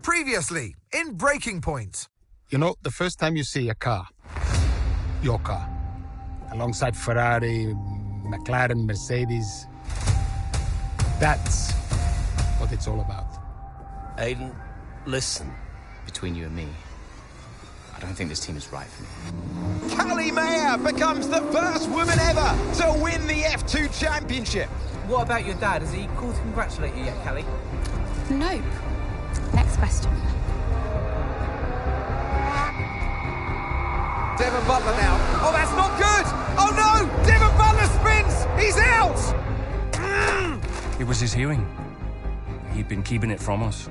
Previously, in Breaking Point. You know, the first time you see a car, your car, alongside Ferrari, McLaren, Mercedes, that's what it's all about. Aiden, listen. Between you and me, I don't think this team is right for me. Callie Mayer becomes the first woman ever to win the F2 Championship. What about your dad? Has he called to congratulate you yet, Callie? Nope. Next question. Devon Butler now. Oh, that's not good! Oh no! Devon Butler spins! He's out! It was his hearing. He'd been keeping it from us.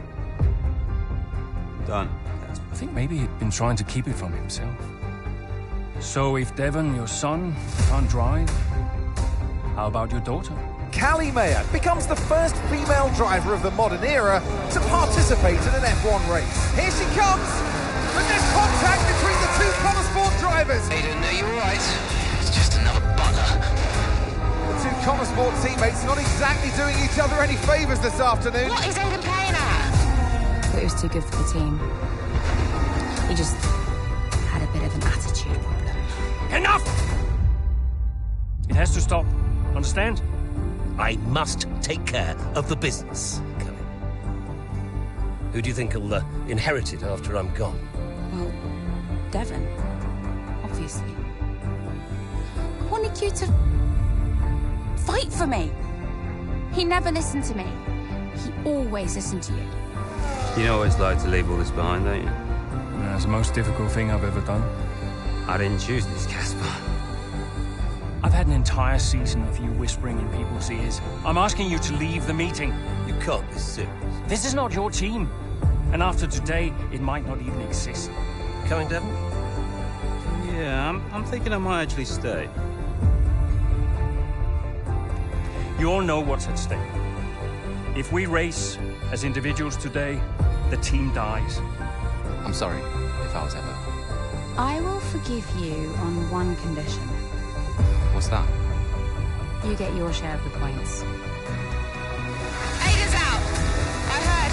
Done. I think maybe he'd been trying to keep it from himself. So if Devon, your son, can't drive, how about your daughter? Callie Mayer becomes the first female driver of the modern era to participate in an F1 race. Here she comes! But there's contact between the two Connor Sport drivers. Aiden, are you alright? It's just another Butler. The two Connor Sport teammates not exactly doing each other any favours this afternoon. What is Aiden playing at? I thought he was too good for the team. He just had a bit of an attitude problem. Enough! It has to stop. Understand? I must take care of the business, Kelly. Who do you think will inherit it after I'm gone? Well, Devon, obviously. I wanted you to fight for me. He never listened to me. He always listened to you. You know what it's like to leave all this behind, don't you? That's the most difficult thing I've ever done. I didn't choose this, Casper. I've had an entire season of you whispering in people's ears. I'm asking you to leave the meeting. You can't be serious. This is not your team. And after today, it might not even exist. Coming, Devon? Yeah, I'm thinking I might actually stay. You all know what's at stake. If we race as individuals today, the team dies. I'm sorry if I was ever. I will forgive you on one condition. What's that? You get your share of the points. Aiden's out! I heard.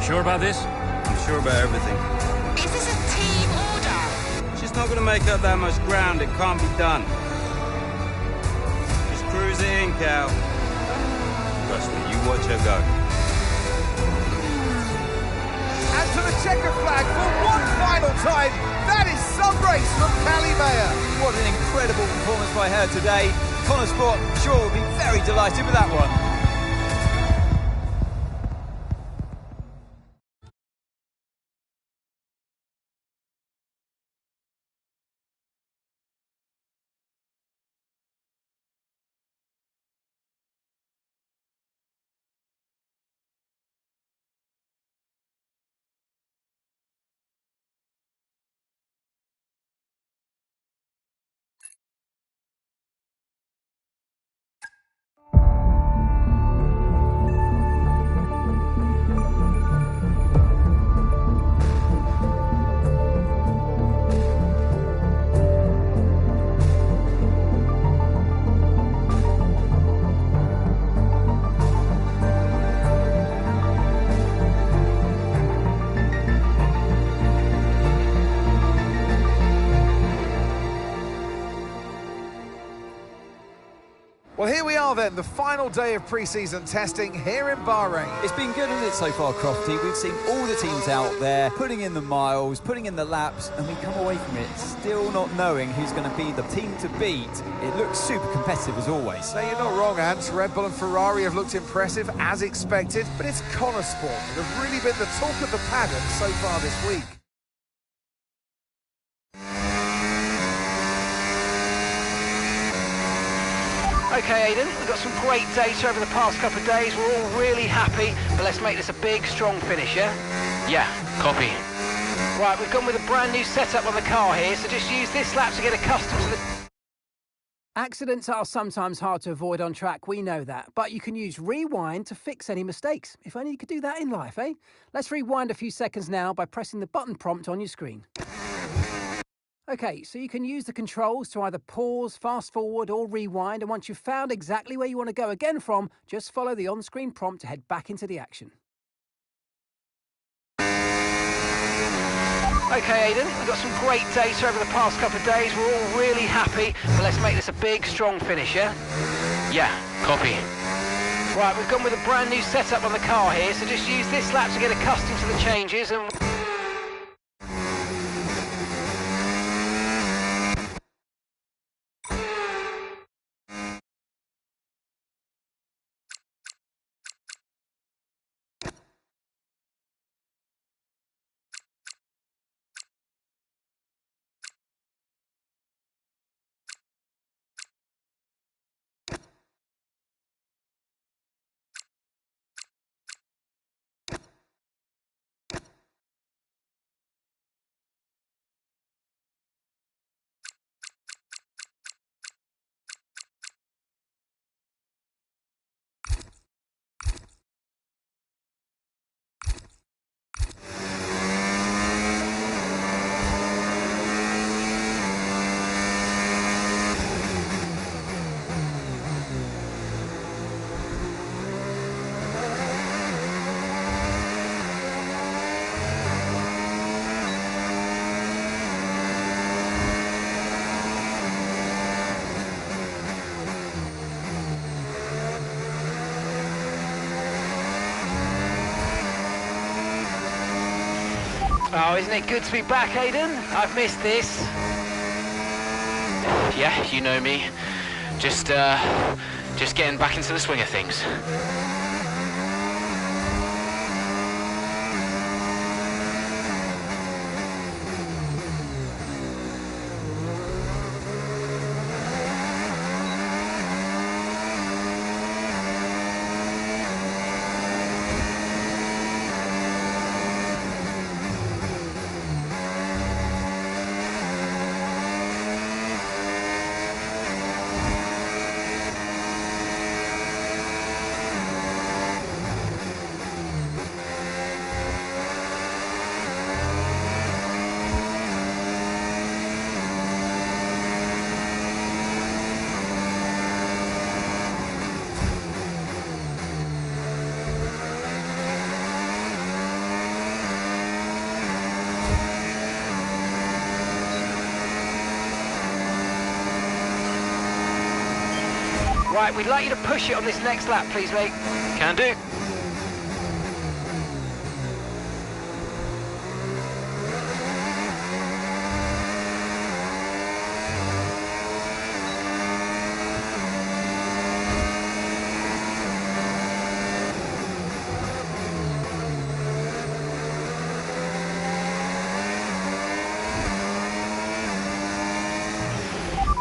Sure about this? I'm sure about everything. Is this a team order? She's not going to make up that much ground. It can't be done. Just cruise it in, Cal. Trust me, you watch her go. And to the checker flag for one final time. That is some race from Callie Mayer. What an incredible performance by her today. Connor Sport, sure, will be very delighted with that one. Well, here we are then, the final day of pre-season testing here in Bahrain. It's been good, hasn't it, so far, Crofty? We've seen all the teams out there, putting in the miles, putting in the laps, and we come away from it still not knowing who's going to be the team to beat. It looks super competitive as always. Now, you're not wrong, Ant. Red Bull and Ferrari have looked impressive, as expected, but it's Connor Sport that have really been the talk of the paddock so far this week. Okay, Aiden, we've got some great data over the past couple of days. We're all really happy, but let's make this a big, strong finish, yeah? Yeah, copy. Right, we've gone with a brand new setup on the car here, so just use this lap to get accustomed to the... Accidents are sometimes hard to avoid on track, we know that, but you can use Rewind to fix any mistakes. If only you could do that in life, eh? Let's rewind a few seconds now by pressing the button prompt on your screen. Okay, so you can use the controls to either pause, fast forward or rewind, and once you've found exactly where you want to go again from, just follow the on-screen prompt to head back into the action. Okay, Aidan, we've got some great data over the past couple of days. We're all really happy, but let's make this a big, strong finish, yeah? Yeah, copy. Right, we've gone with a brand new setup on the car here, so just use this lap to get accustomed to the changes and... Oh, isn't it good to be back, Aidan? I've missed this. Yeah, you know me. Just getting back into the swing of things. Right, we'd like you to push it on this next lap, please, mate. Can do.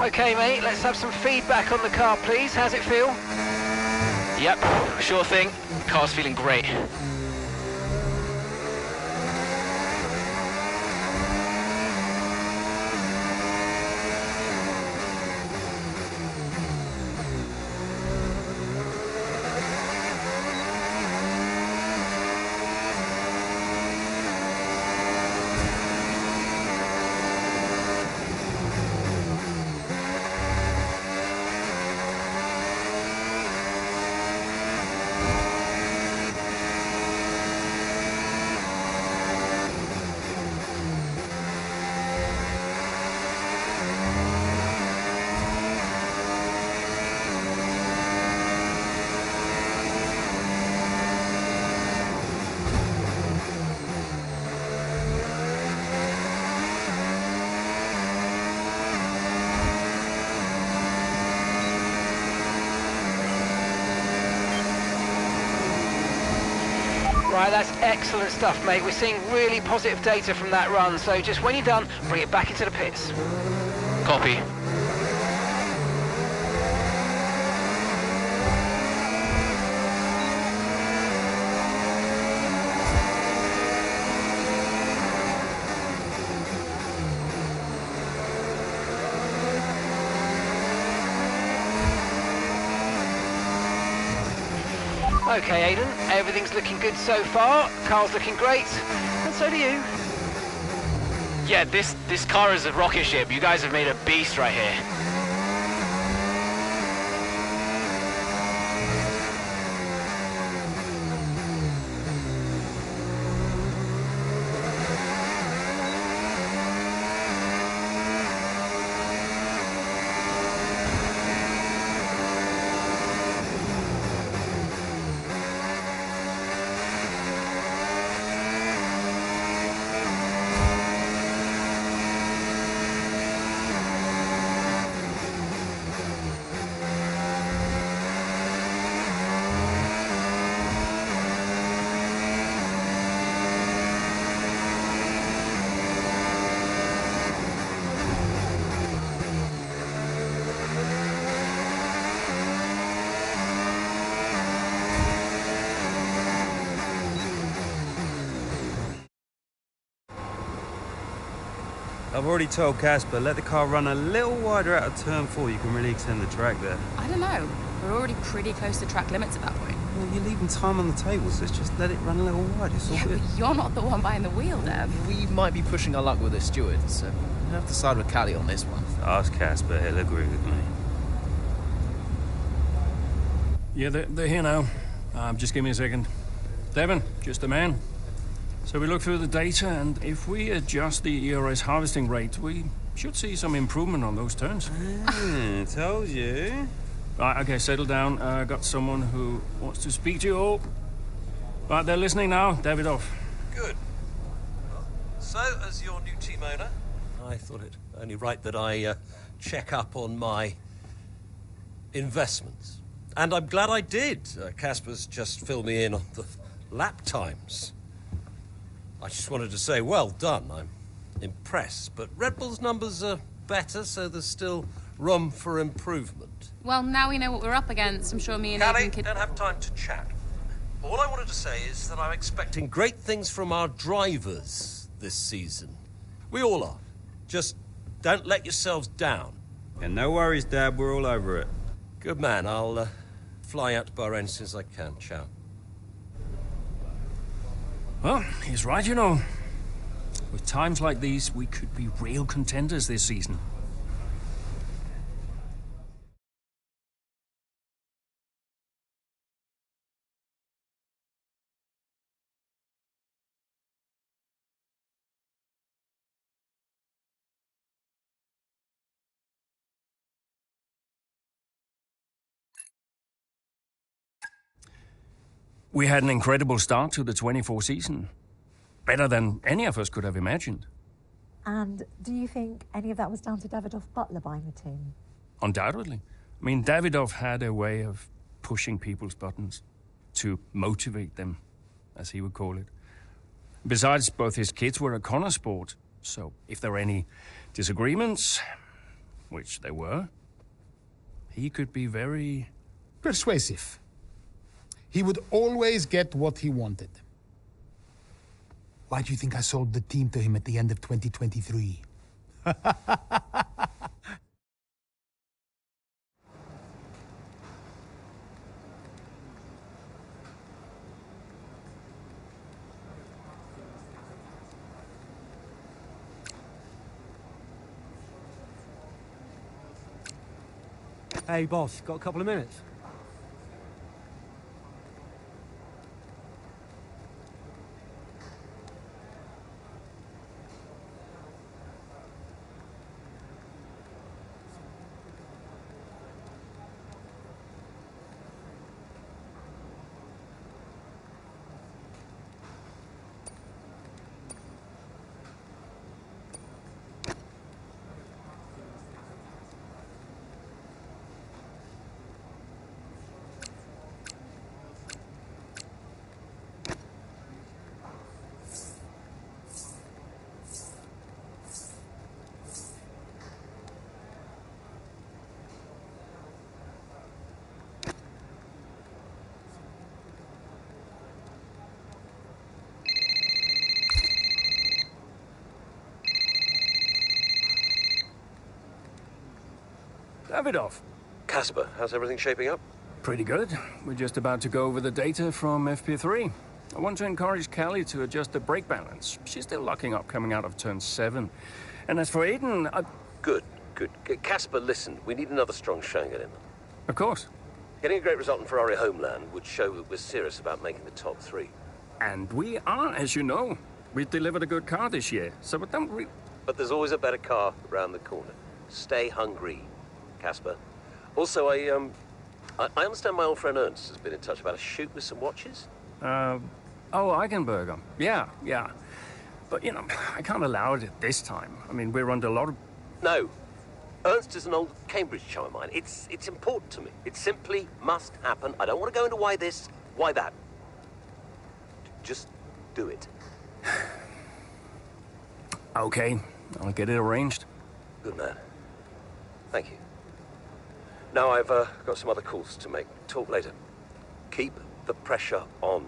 Okay, mate, let's have some feedback on the car, please. How's it feel? Yep, sure thing. Car's feeling great. Right, that's excellent stuff, mate. We're seeing really positive data from that run, so just when you're done, bring it back into the pits. Copy. Okay, Aidan, everything's looking good so far. Car's looking great, and so do you. Yeah, this car is a rocket ship. You guys have made a beast right here. I've already told Casper, let the car run a little wider out of turn 4. You can really extend the track there. I don't know. We're already pretty close to track limits at that point. Well, you're leaving time on the table, so just let it run a little wider. It's all Yeah, good. but you're not the one behind the wheel, Dev. We might be pushing our luck with the steward, so we'll have to side with Callie on this one. Ask Casper, he'll agree with me. Yeah, they're here now. Just give me a second. Devon, just a man. So we look through the data, and if we adjust the ERS harvesting rate, we should see some improvement on those turns. Told you. Right, okay, settle down. Got someone who wants to speak to you all. Right, they're listening now. Davidoff. Good. So, as your new team owner, I thought it only right that I check up on my investments. And I'm glad I did. Casper's just filled me in on the lap times. I just wanted to say, well done. I'm impressed. But Red Bull's numbers are better, so there's still room for improvement. Well, now we know what we're up against. I'm sure me and Callie, Aidan could... don't have time to chat. All I wanted to say is that I'm expecting great things from our drivers this season. We all are. Just don't let yourselves down. And no worries, Dad. We're all over it. Good man. I'll fly out to Bahrain as soon as I can. Ciao. Well, he's right, you know. With times like these, we could be real contenders this season. We had an incredible start to the 24 season. Better than any of us could have imagined. And do you think any of that was down to Davidoff Butler buying the team? Undoubtedly. I mean, Davidoff had a way of pushing people's buttons to motivate them, as he would call it. Besides, both his kids were a Connor sport, so if there were any disagreements, which there were, he could be very... persuasive. He would always get what he wanted. Why do you think I sold the team to him at the end of 2023? Hey, boss, got a couple of minutes? Davidoff. Casper, how's everything shaping up? Pretty good. We're just about to go over the data from FP3. I want to encourage Callie to adjust the brake balance. She's still locking up coming out of turn 7. And as for Aidan, Good. Casper, listen, we need another strong showing at him. Of course. Getting a great result in Ferrari homeland would show that we're serious about making the top 3. And we are, as you know. We've delivered a good car this year, so don't But there's always a better car around the corner. Stay hungry, Casper. Also, I understand my old friend Ernst has been in touch about a shoot with some watches. Oh, Eichenberger. Yeah. But, you know, I can't allow it at this time. I mean, we're under a lot of... No. Ernst is an old Cambridge chum of mine. It's important to me. It simply must happen. I don't want to go into why this, why that. Just do it. Okay, I'll get it arranged. Good man. Thank you. Now I've got some other calls to make. Talk later. Keep the pressure on.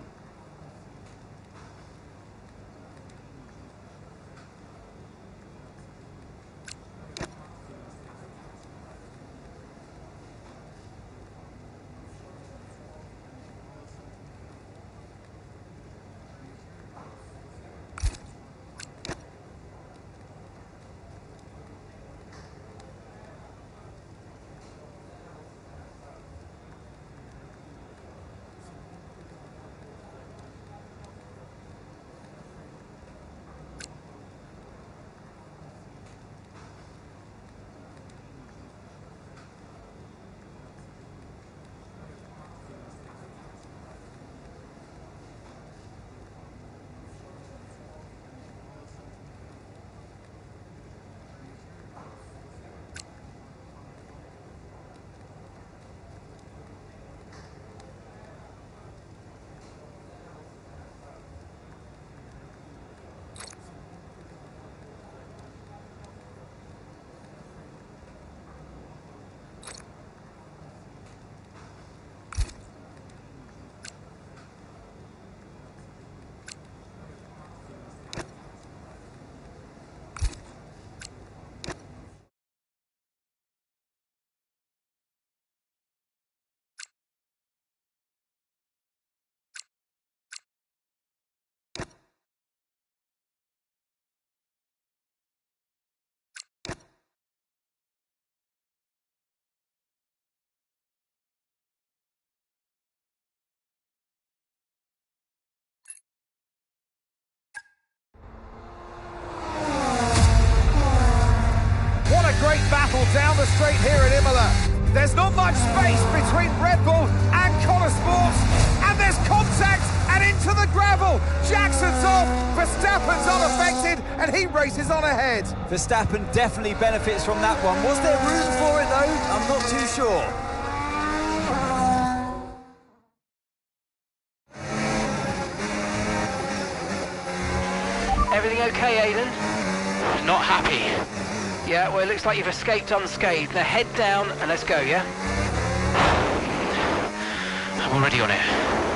down the straight here at Imola. There's not much space between Red Bull and Connor Sports, and there's contact and into the gravel. Jackson's off, Verstappen's unaffected, and he races on ahead. Verstappen definitely benefits from that one. Was there room for it though? I'm not too sure. Everything okay, Aiden? Not happy. Yeah, well, it looks like you've escaped unscathed. Now head down and let's go, yeah? I'm already on it.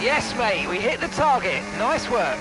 Yes, mate, we hit the target. Nice work.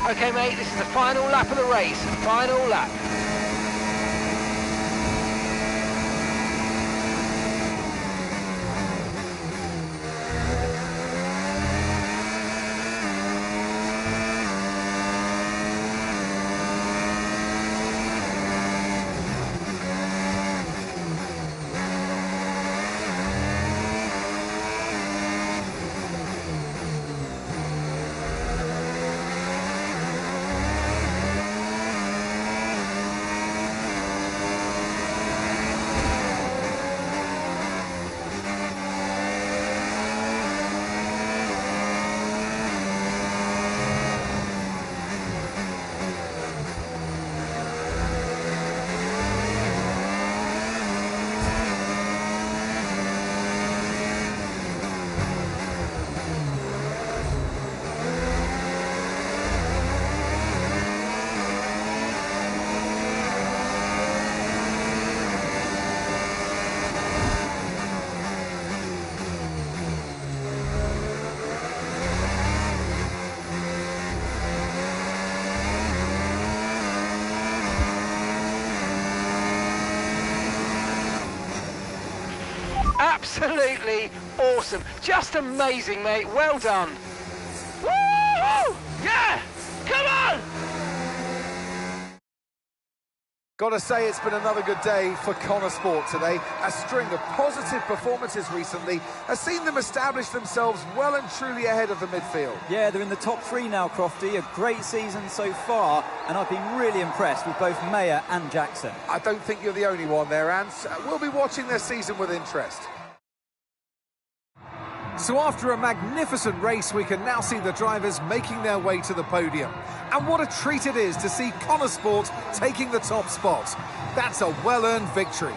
OK, mate, this is the final lap of the race. Final lap. Absolutely awesome. Just amazing, mate. Well done. Woo! Yeah! Come on! Gotta say, it's been another good day for Connor Sport today. A string of positive performances recently has seen them establish themselves well and truly ahead of the midfield. Yeah, they're in the top three now, Crofty. A great season so far, and I've been really impressed with both Mayer and Jackson. I don't think you're the only one there, Ants. We'll be watching their season with interest. So after a magnificent race, we can now see the drivers making their way to the podium. And what a treat it is to see Connor Sport taking the top spot. That's a well-earned victory.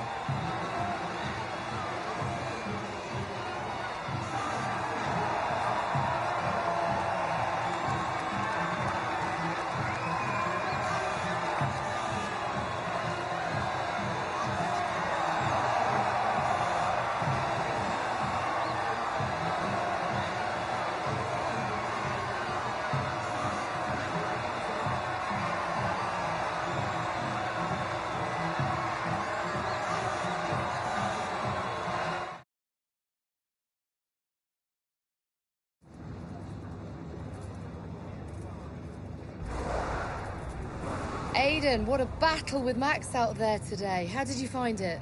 Aiden, what a battle with Max out there today. How did you find it?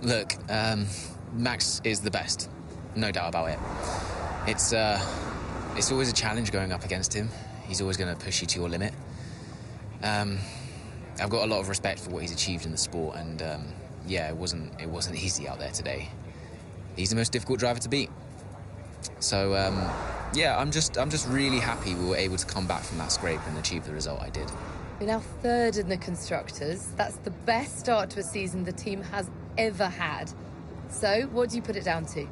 Look, Max is the best, no doubt about it. It's always a challenge going up against him. He's always going to push you to your limit. I've got a lot of respect for what he's achieved in the sport, and yeah, it wasn't easy out there today. He's the most difficult driver to beat. So yeah, I'm just really happy we were able to come back from that scrape and achieve the result I did. We're now third in the Constructors. That's the best start to a season the team has ever had. So, what do you put it down to?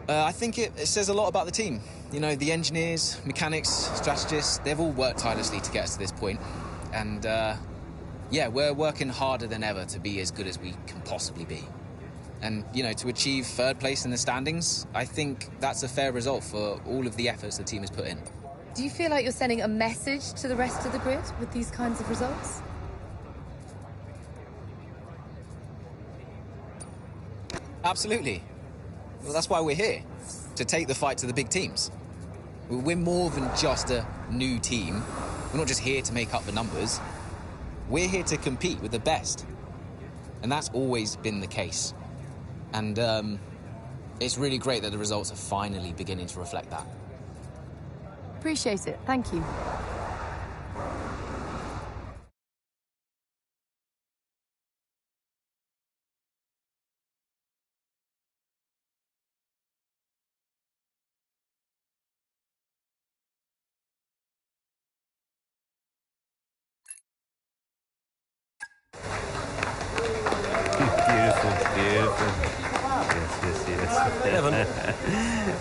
I think it says a lot about the team. You know, the engineers, mechanics, strategists, they've all worked tirelessly to get us to this point. And, yeah, we're working harder than ever to be as good as we can possibly be. And, you know, to achieve third place in the standings, I think that's a fair result for all of the efforts the team has put in. Do you feel like you're sending a message to the rest of the grid with these kinds of results? Absolutely. Well, that's why we're here, to take the fight to the big teams. We're more than just a new team. We're not just here to make up the numbers. We're here to compete with the best. And that's always been the case. And it's really great that the results are finally beginning to reflect that. Appreciate it. Thank you.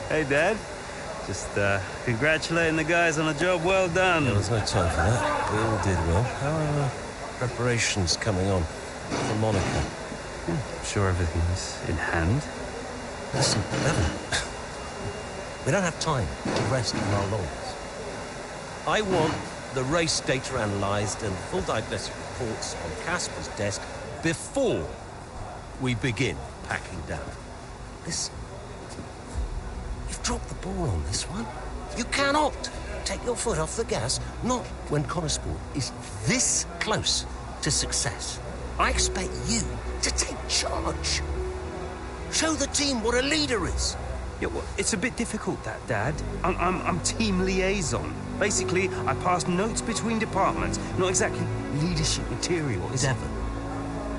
Hey, Dad. Just congratulating the guys on a job well done. There was no time for that. We all did well. How are preparations coming on for Monaco? I'm sure everything's in hand. Listen, Evan. We don't have time to rest on our laurels. I want the race data analysed and full diagnostic reports on Casper's desk before we begin packing down. Listen, you've dropped the ball on this one. You cannot take your foot off the gas, not when Connosport is this close to success. I expect you to take charge. Show the team what a leader is. Yeah, well, it's a bit difficult, that, Dad. I'm team liaison. Basically, I pass notes between departments. Not exactly leadership material. Devon,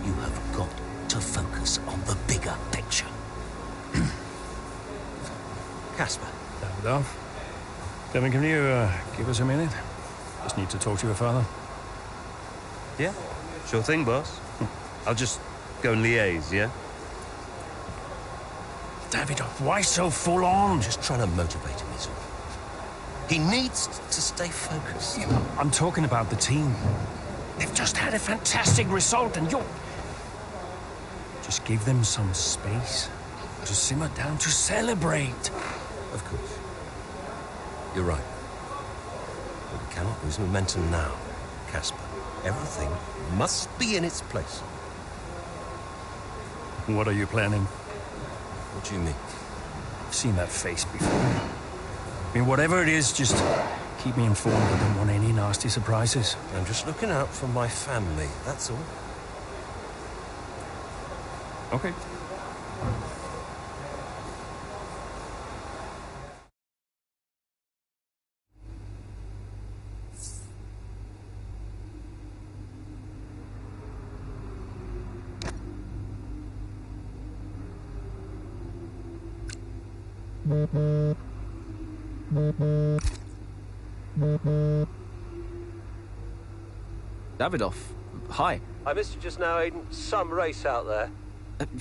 you have got to focus on the bigger picture. Casper. Davidoff. Devon, can you give us a minute? Just need to talk to your father. Yeah, sure thing, boss. I'll just go and liaise, yeah? Davidoff, why so full on? Just trying to motivate him, is all. He needs to stay focused. Yeah, I'm talking about the team. They've just had a fantastic result and you're... Just give them some space to simmer down, to celebrate. Of course. You're right. But we cannot lose momentum now, Casper. Everything must be in its place. What are you planning? What do you mean? I've seen that face before. I mean, whatever it is, just keep me informed. I don't want any nasty surprises. I'm just looking out for my family, that's all. Okay. Davidoff, hi. I missed you just now, Aiden. Some race out there.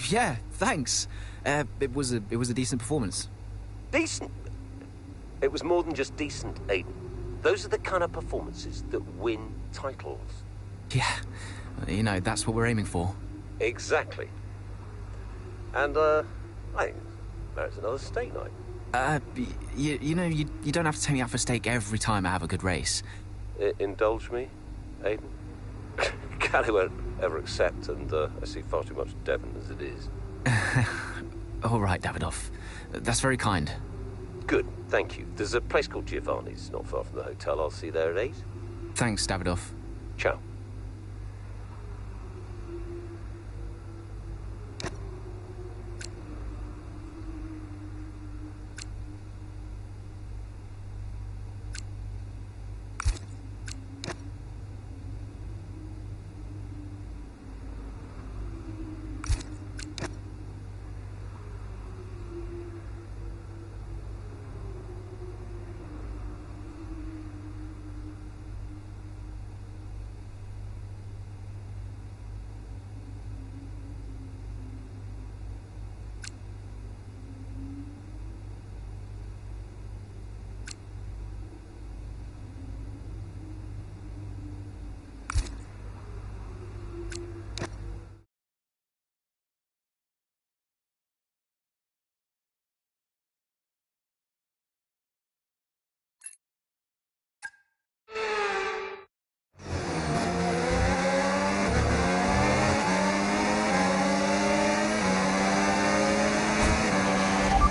Yeah, thanks. It was a decent performance. Decent? It was more than just decent, Aiden. Those are the kind of performances that win titles. Yeah, you know, that's what we're aiming for. Exactly. And, I think there's another steak night. You know, you don't have to take me out for steak every time I have a good race. Indulge me, Aiden? Callie won't ever accept, and I see far too much Devon as it is. All right, Davidoff. That's very kind. Good, thank you. There's a place called Giovanni's not far from the hotel. I'll see you there at 8. Thanks, Davidoff. Ciao.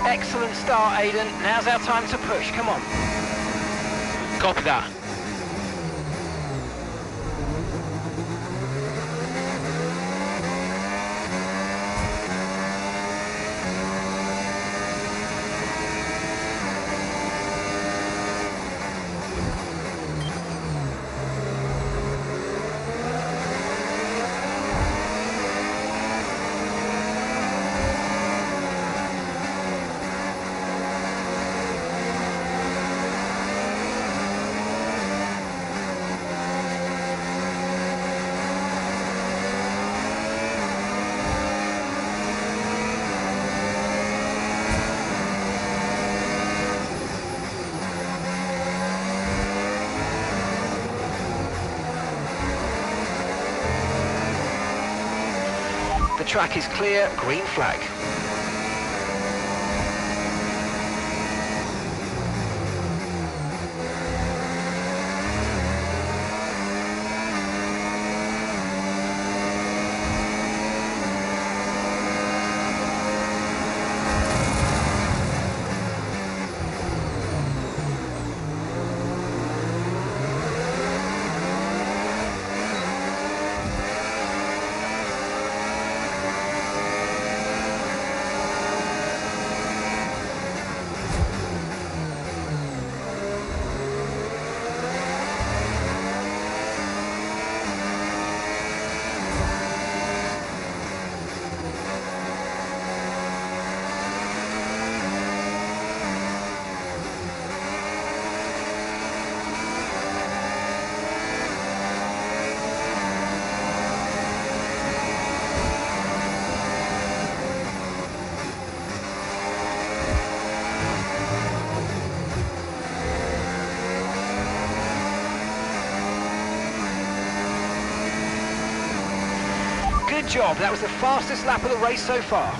Excellent start, Aiden. Now's our time to push. Come on. Copy that. The track is clear, green flag. Good job, that was the fastest lap of the race so far.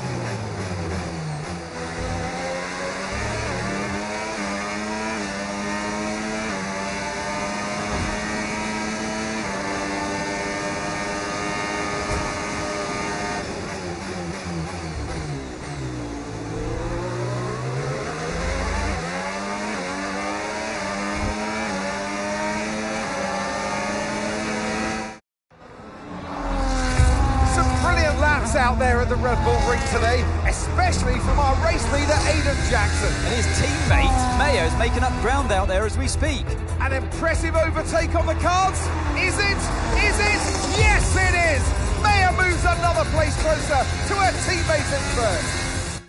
Out there at the Red Bull Ring today, especially from our race leader Aiden Jackson. And his teammate Mayo's making up ground out there as we speak. An impressive overtake on the cards. Is it? Is it? Yes, it is. Mayo moves another place closer to her teammate in first.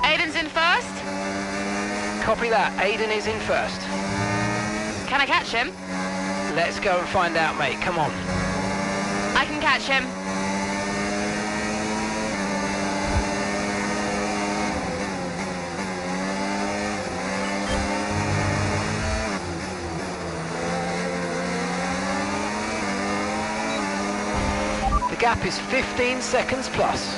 Aiden's in first? Copy that, Aiden is in first. Can I catch him? Let's go and find out, mate. Come on. I can catch him. The gap is 15 seconds plus.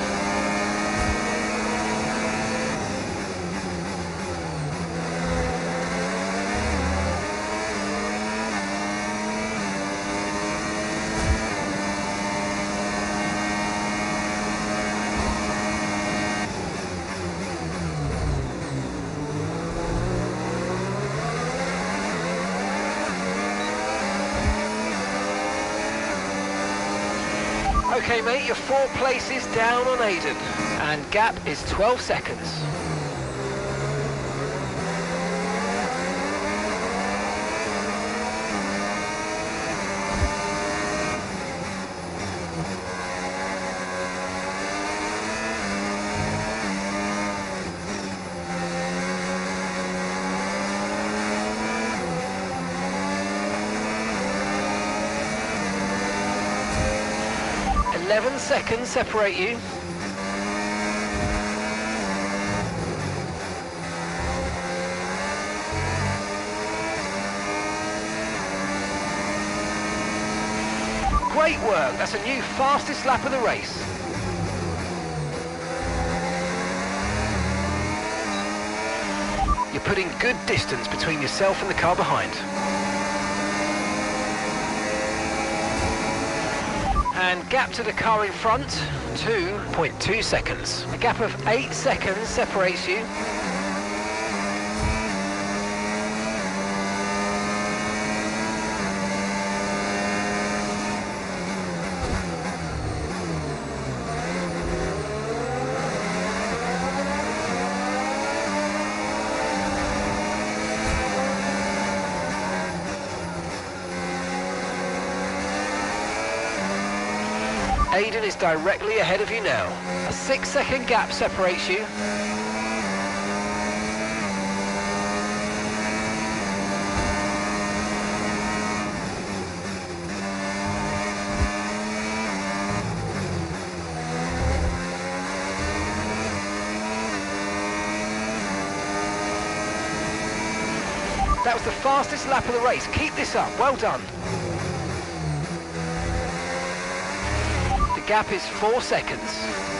Okay, mate, you're 4 places down on Aiden, and gap is 12 seconds. Eleven seconds separate you. Great work, that's a new fastest lap of the race. You're putting good distance between yourself and the car behind. And gap to the car in front, 2.2 seconds. A gap of 8 seconds separates you. Aiden is directly ahead of you now. A 6-second gap separates you. That was the fastest lap of the race. Keep this up. Well done. gap is 4 seconds.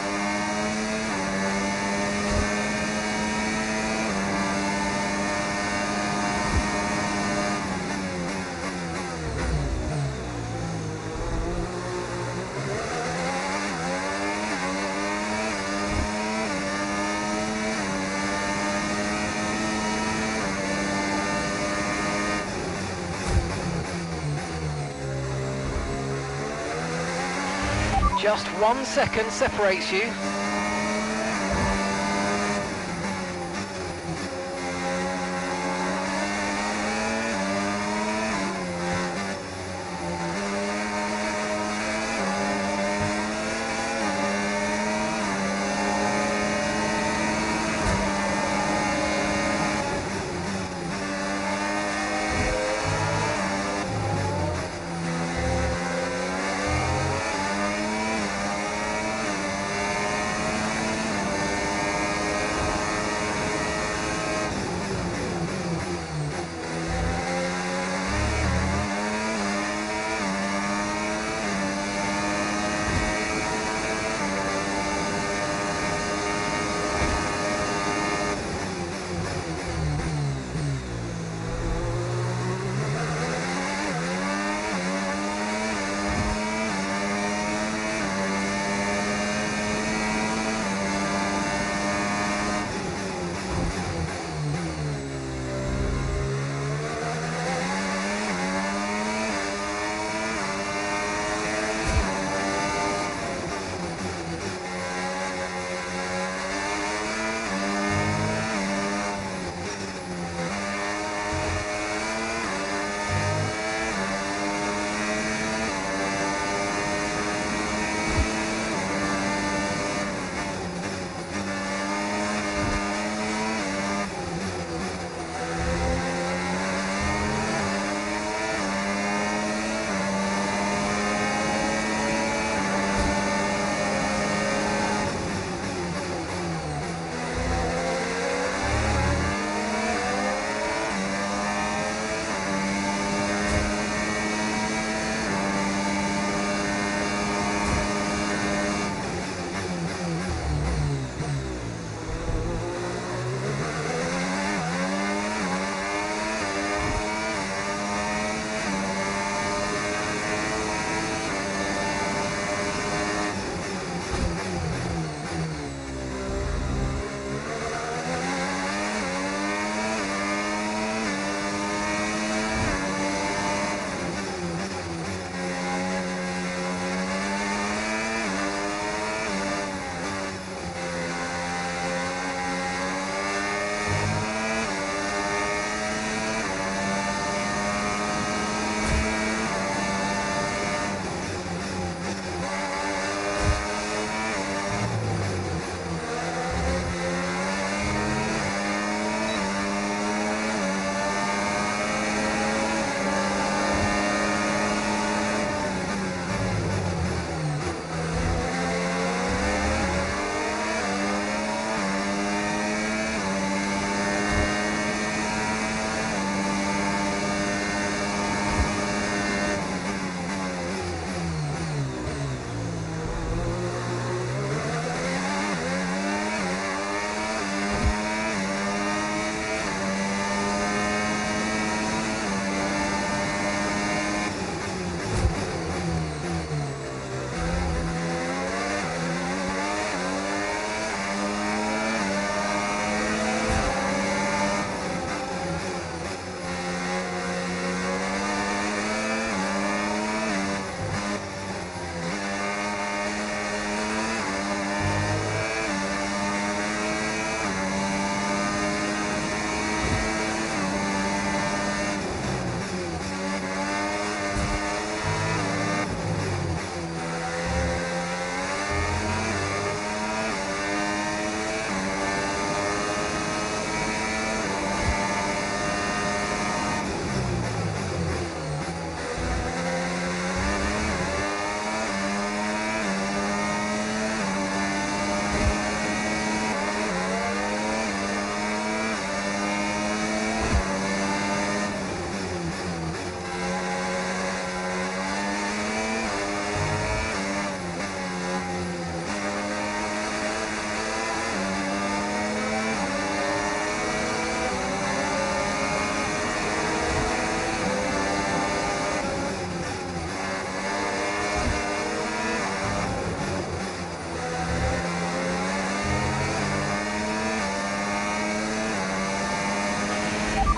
Just 1 second separates you.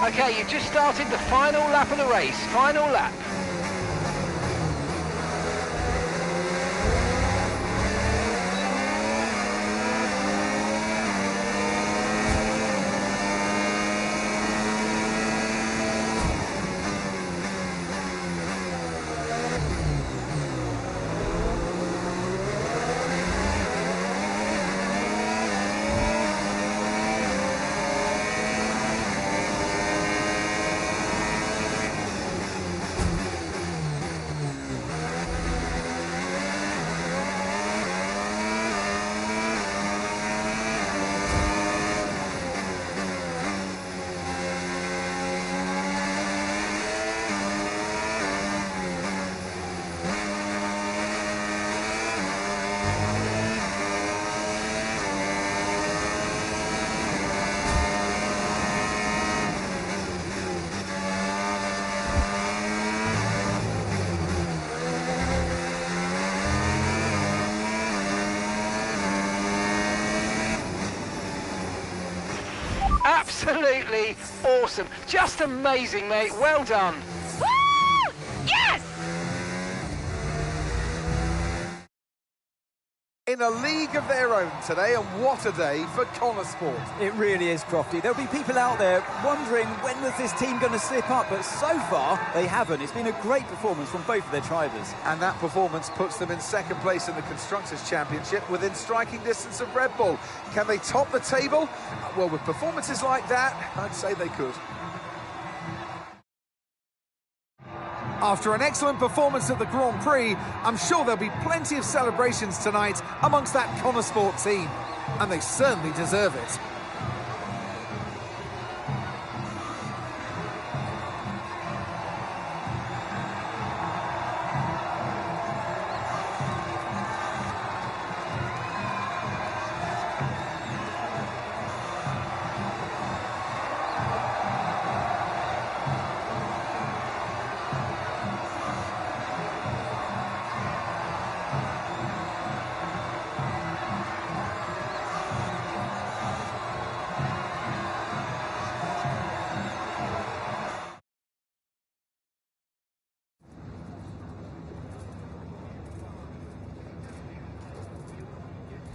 Okay, you've just started the final lap of the race. Final lap. Absolutely awesome. Just amazing, mate. Well done. Woo! Yes! In a league of their own today, and what a day for Connor Sport. It really is, Crofty. There'll be people out there wondering when was this team going to slip up, but so far they haven't. It's been a great performance from both of their drivers. And that performance puts them in second place in the Constructors' Championship within striking distance of Red Bull. Can they top the table? Well, with performances like that, I'd say they could. After an excellent performance at the Grand Prix, I'm sure there'll be plenty of celebrations tonight amongst that Connor Sport team. And they certainly deserve it.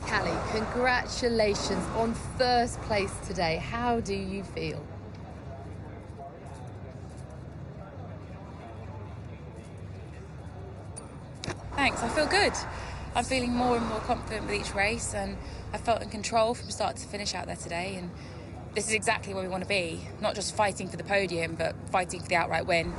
Callie, congratulations on first place today. How do you feel? Thanks, I feel good. I'm feeling more and more confident with each race, and I felt in control from start to finish out there today, and this is exactly where we want to be. Not just fighting for the podium, but fighting for the outright win.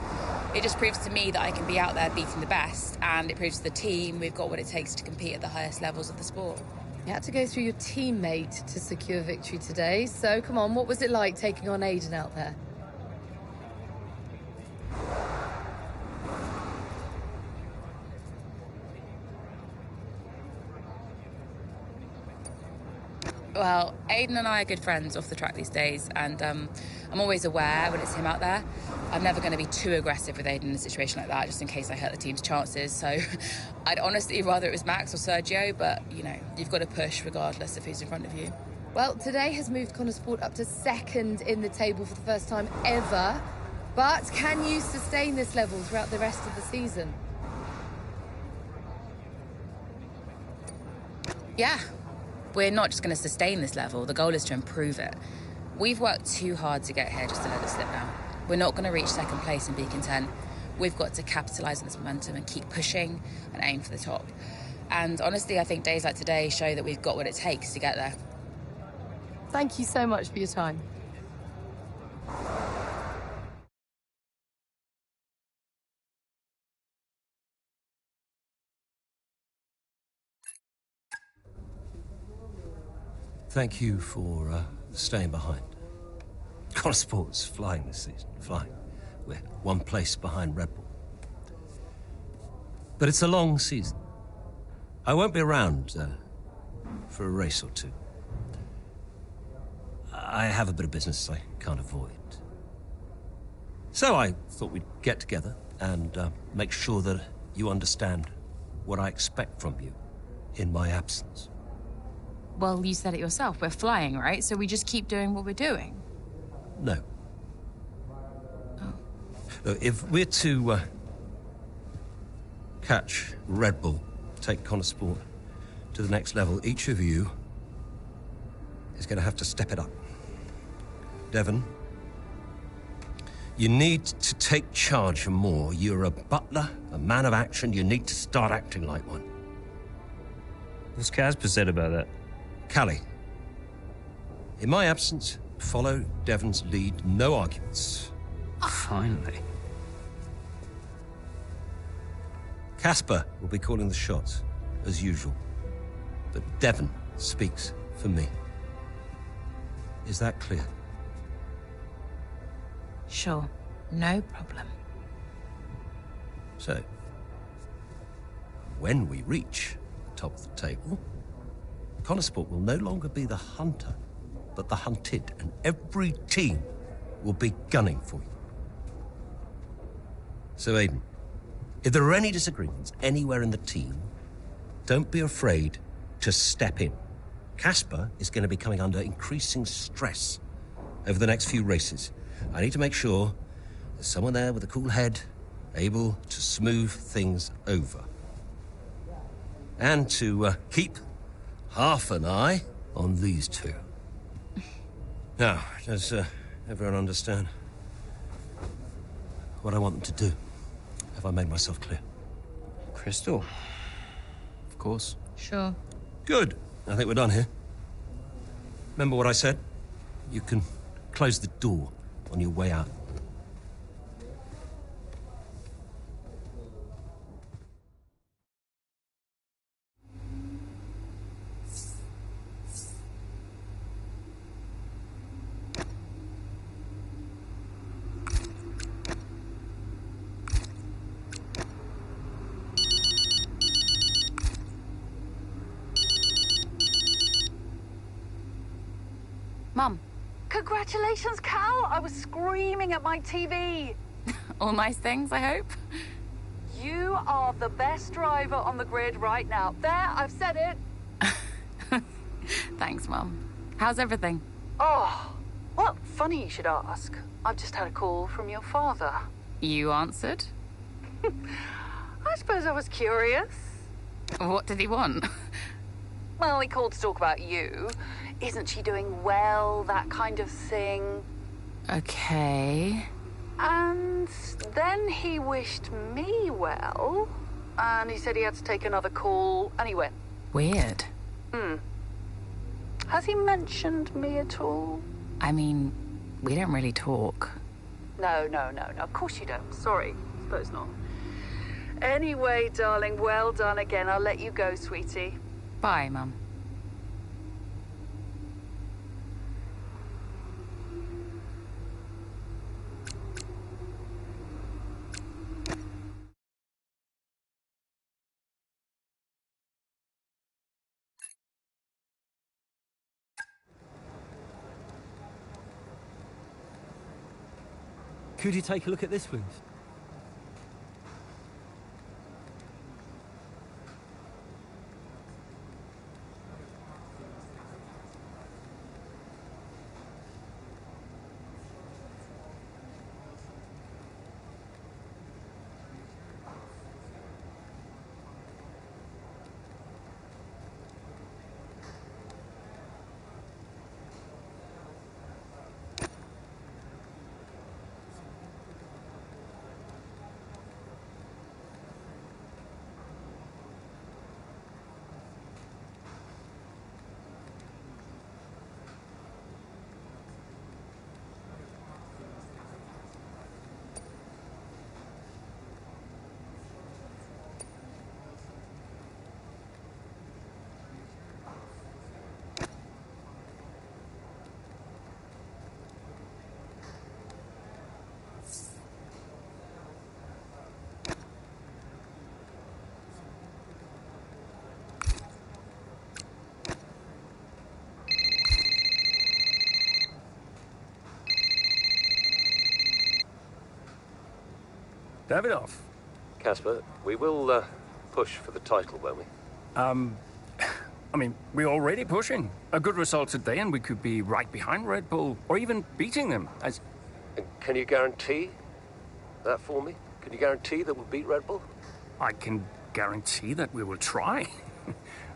It just proves to me that I can be out there beating the best, and it proves to the team we've got what it takes to compete at the highest levels of the sport. You had to go through your teammate to secure victory today, so come on, what was it like taking on Aiden out there? Well, Aiden and I are good friends off the track these days, and I'm always aware when it's him out there. I'm never going to be too aggressive with Aiden in a situation like that, just in case I hurt the team's chances. So I'd honestly rather it was Max or Sergio, but, you know, you've got to push regardless of who's in front of you. Well, today has moved Connor Sport up to second in the table for the first time ever. But can you sustain this level throughout the rest of the season? Yeah. We're not just going to sustain this level. The goal is to improve it. We've worked too hard to get here just to let it slip now. We're not going to reach second place and be content. We've got to capitalise on this momentum and keep pushing and aim for the top. And honestly, I think days like today show that we've got what it takes to get there. Thank you so much for your time. Thank you for staying behind. Connor Sport's flying this season, flying. We're one place behind Red Bull. But it's a long season. I won't be around for a race or two. I have a bit of business I can't avoid. So I thought we'd get together and make sure that you understand what I expect from you in my absence. Well, you said it yourself. We're flying, right? So we just keep doing what we're doing. No. Look, if we're to catch Red Bull, take Connor Sport to the next level, each of you is going to have to step it up. Devon, you need to take charge more. You're a butler, a man of action. You need to start acting like one. What's Casper said about that? Callie, in my absence, follow Devon's lead. No arguments. Finally. Casper will be calling the shots, as usual. But Devon speaks for me. Is that clear? Sure, no problem. So, when we reach the top of the table, Connor Sport will no longer be the hunter, but the hunted, and every team will be gunning for you. So, Aiden, if there are any disagreements anywhere in the team, don't be afraid to step in. Casper is going to be coming under increasing stress over the next few races. I need to make sure there's someone there with a cool head, able to smooth things over. And to keep half an eye on these two. Now, does everyone understand what I want them to do? Have I made myself clear? Crystal. Of course. Sure. Good. I think we're done here. Remember what I said? You can close the door on your way out. Mum. Congratulations, Cal! I was screaming at my TV. All nice things, I hope. You are the best driver on the grid right now. There, I've said it. Thanks, Mum. How's everything? Oh, well, funny you should ask. I've just had a call from your father. You answered? I suppose I was curious. What did he want? Well, he called to talk about you. Isn't she doing well? That kind of thing. Okay. And then he wished me well. And he said he had to take another call. And he went. Weird. Has he mentioned me at all? I mean, we don't really talk. No. Of course you don't. Sorry. Suppose not. Anyway, darling, well done again. I'll let you go, sweetie. Bye, Mum. Could you take a look at this, please? Davidoff. Casper, we will push for the title, won't we? I mean, we're already pushing. A good result today and we could be right behind Red Bull, or even beating them. Can you guarantee that for me? Can you guarantee that we'll beat Red Bull? I can guarantee that we will try.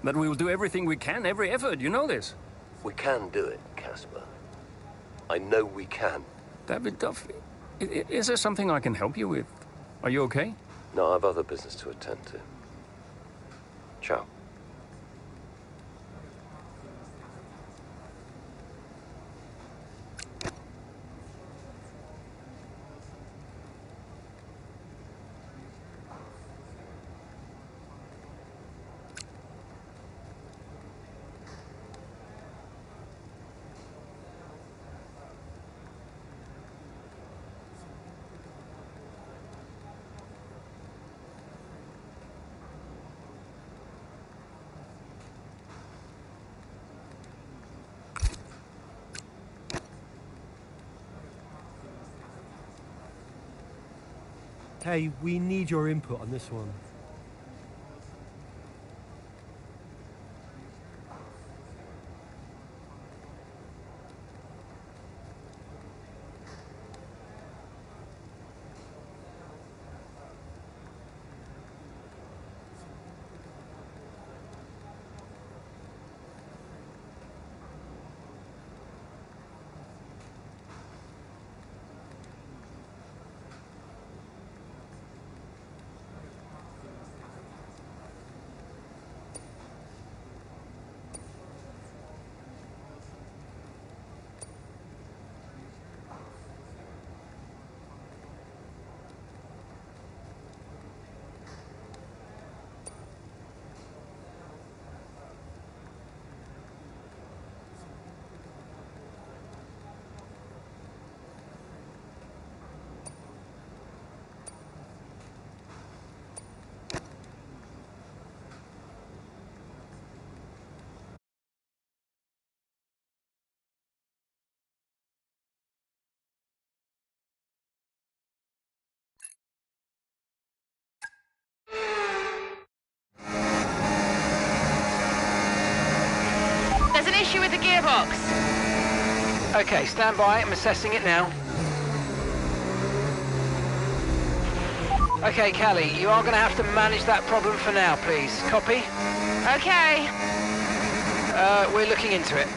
That we will do everything we can, every effort. You know this. We can do it, Casper. I know we can. David Duffy, is there something I can help you with? Are you okay? No, I have other business to attend to. Ciao. Hey, we need your input on this one. There's an issue with the gearbox. Okay, stand by. I'm assessing it now. Okay, Callie, you are going to have to manage that problem for now, please. Copy? Okay. We're looking into it.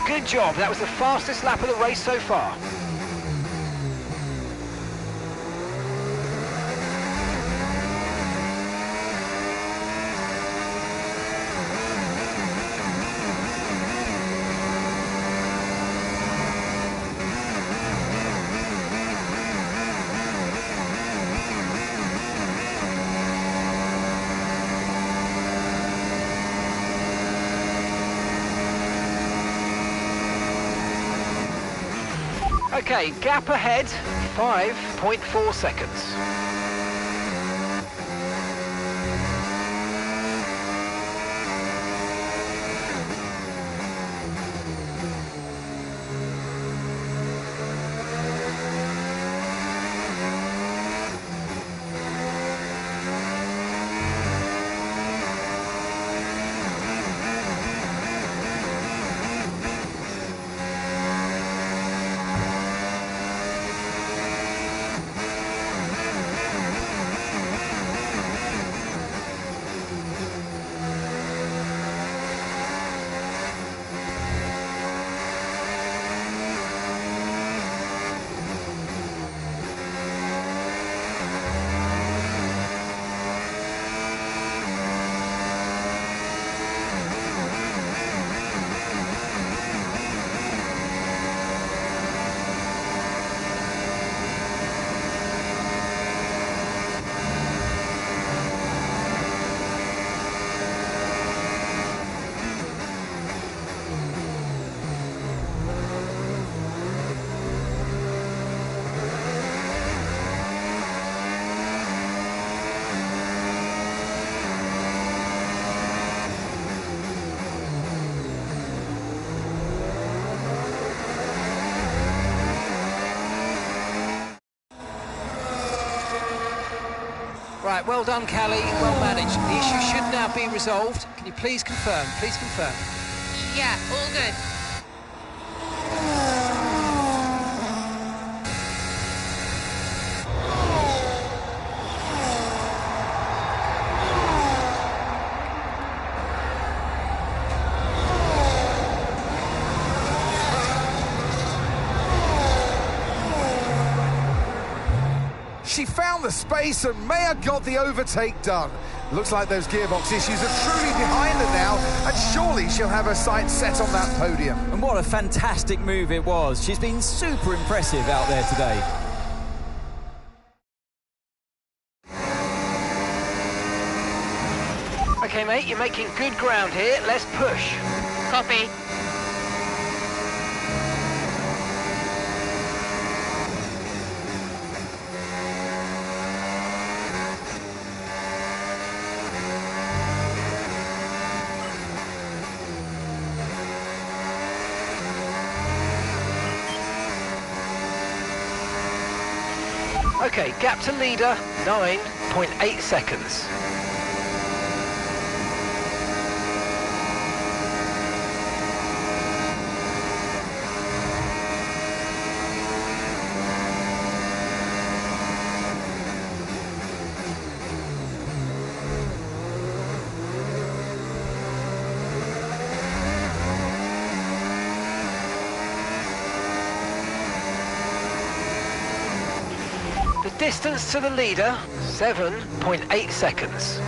Good job. That was the fastest lap of the race so far. Okay, gap ahead, 5.4 seconds. Right, well done, Callie, well managed. The issue should now be resolved. Can you please confirm? Please confirm. Yeah, all good. She found the space and Maya got the overtake done. Looks like those gearbox issues are truly behind her now, and surely she'll have her sights set on that podium. And what a fantastic move it was. She's been super impressive out there today. Okay, mate, you're making good ground here. Let's push. Copy. Okay, gap to leader, 9.8 seconds. Distance to the leader, 7.8 seconds.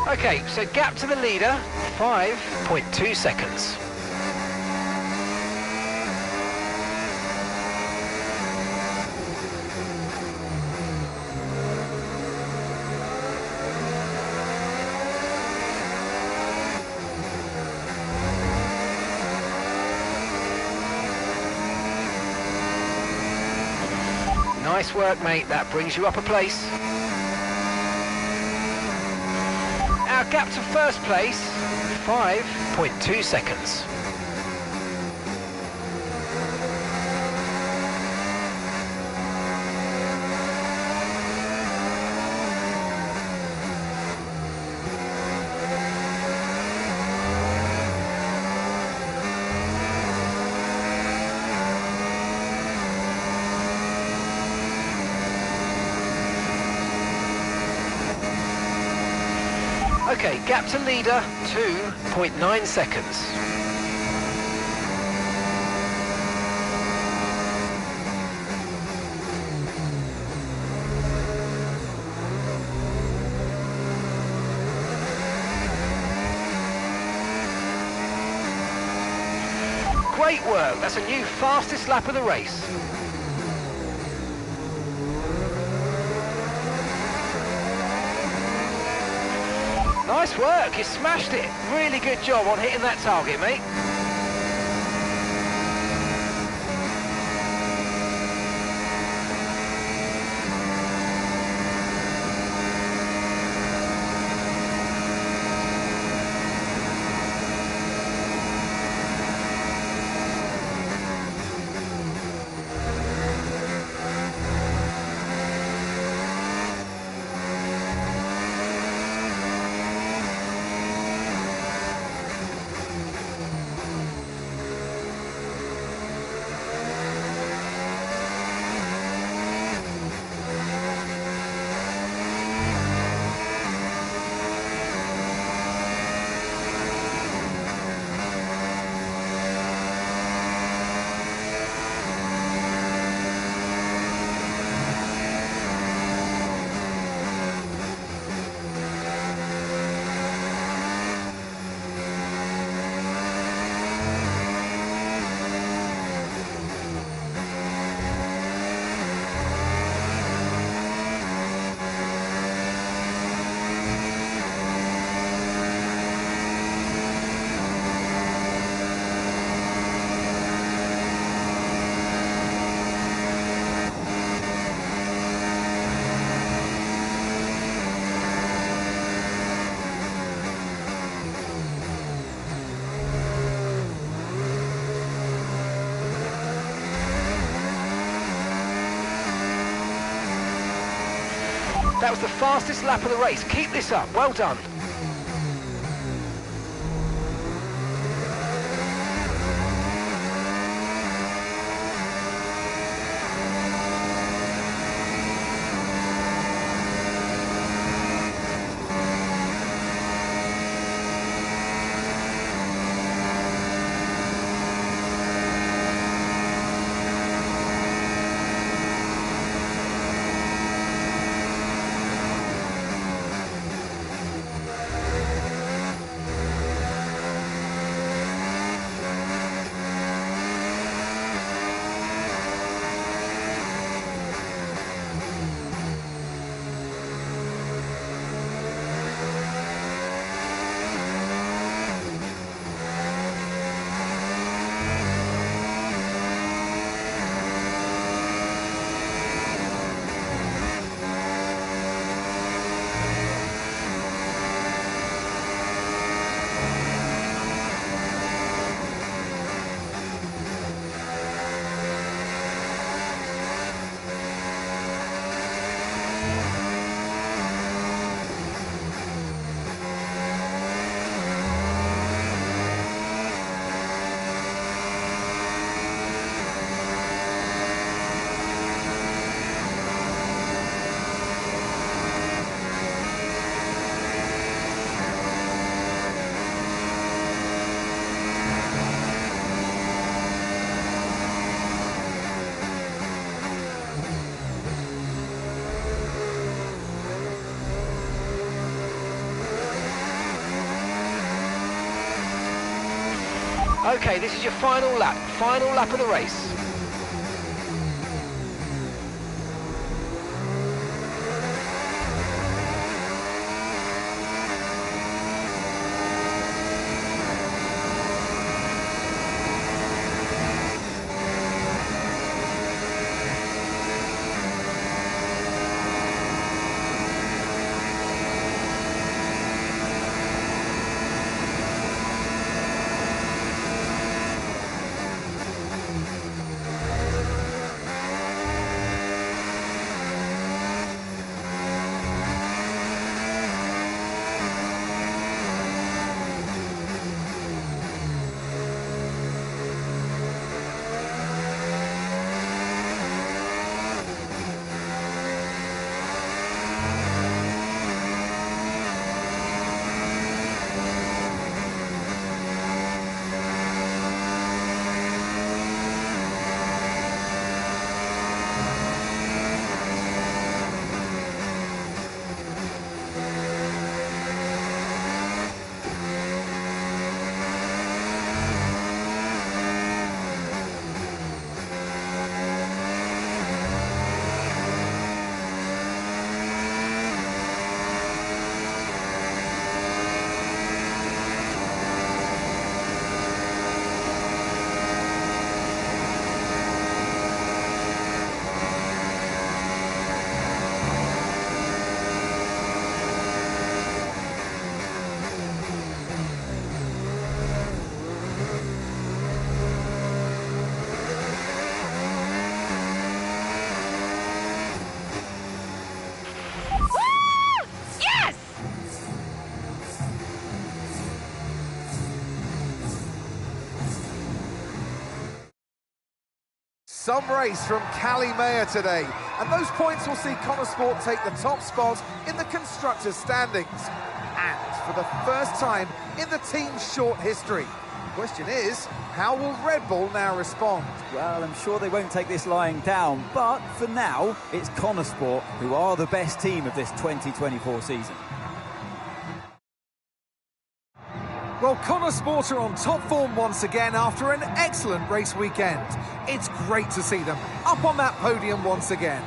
Okay, so gap to the leader, 5.2 seconds. Nice work, mate. That brings you up a place. Our gap to first place, 5.2 seconds. Okay, gap to leader, 2.9 seconds. Great work. That's a new fastest lap of the race. Nice work. You smashed it. Really good job on hitting that target, mate. That was the fastest lap of the race. Keep this up. Well done. Okay, this is your final lap of the race. Some race from Callie Mayer today, and those points will see Connosport take the top spot in the constructors' standings. And for the first time in the team's short history. The question is, how will Red Bull now respond? Well, I'm sure they won't take this lying down, but for now, it's Connosport who are the best team of this 2024 season. Well, Connosport are on top form once again after an excellent race weekend. It's great to see them up on that podium once again.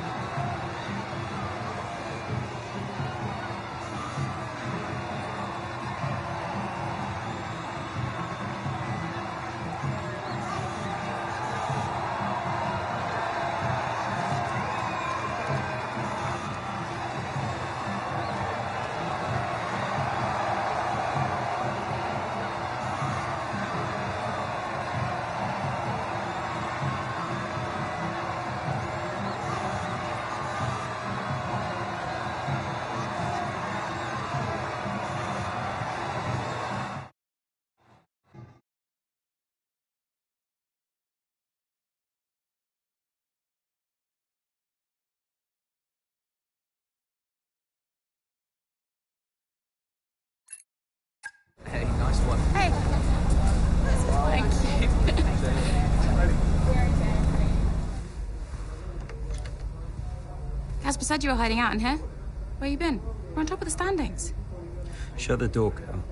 Hey, nice one. Hey. Thank you. Casper said you were hiding out in here. Where you been? We're on top of the standings. Shut the door, Cal.